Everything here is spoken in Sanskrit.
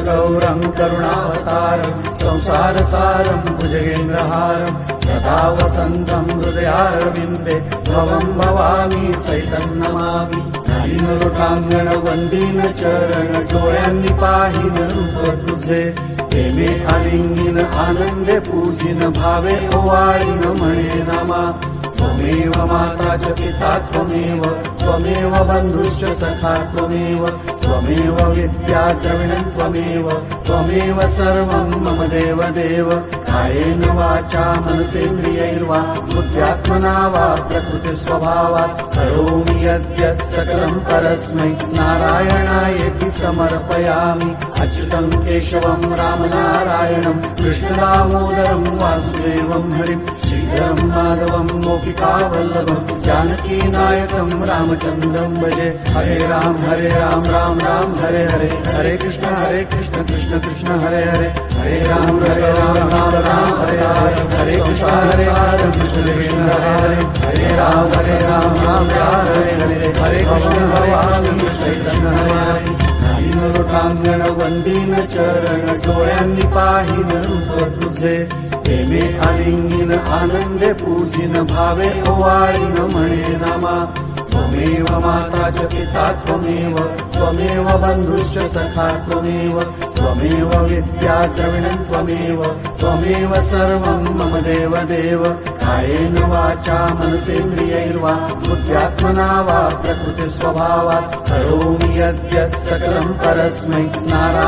गौरं करुणावतारं संसारसारं भुजगेन्द्रहारं सदा वसन्तं हृदयारविन्दे भवं भवामी सैतं नमामि दीनवृतांगण वंदीन चरण डोळ्यांनी पाहिन रूप तुझे प्रेमे आलिंगिन आनंदे पूजिन भावे ओवाळीन म्हणे नमा त्वमेव माता च पिता त्वमेव त्वमेव बन्धुश्च सखा त्वमेव त्वमेव विद्या द्रविणं त्वमेव त्वमेव सर्वं मम देव देव कायेन वाचा मनसेन्द्रियैर्वा बुद्ध्यात्मना वा प्रकृतिस्वभावात् करोमि यद्यत् सकलं परस्मै नारायणायेति समर्पयामि अच्युतं केशवं रामनारायणं कृष्णदामोदरं वासुदेवं हरिं श्रीधरं माधवं गोपिकावल्लभं जानकीनायकं रामचन्द्रं भजे हरे राम राम राम हरे हरे हरे कृष्ण कृष्ण कृष्ण हरे हरे हरे राम राम हरे हरे हरे कृष्ण कृष्ण हरे हरे हरे राम राम हरे हरे हरे कृष्ण भवामी चैतन्य हरे दीनवृतांगण वंदीन चरण डोळ्यांनी पाहिन रूप तुझे प्रेमे आलिंगिन आनंदे पूजिन भावे ओवाळीन म्हणे नमा त्वमेव माता च पिता त्वमेव त्वमेव बन्धुश्च सखा त्वमेव त्वमेव विद्या द्रविणं त्वमेव त्वमेव सर्वं मम देव देव कायेन वाचा मनसेन्द्रियैर्वा बुद्ध्यात्मना वा प्रकृतिस्वभावात् करोमि यद्यत् सकलं परस्मै नारायण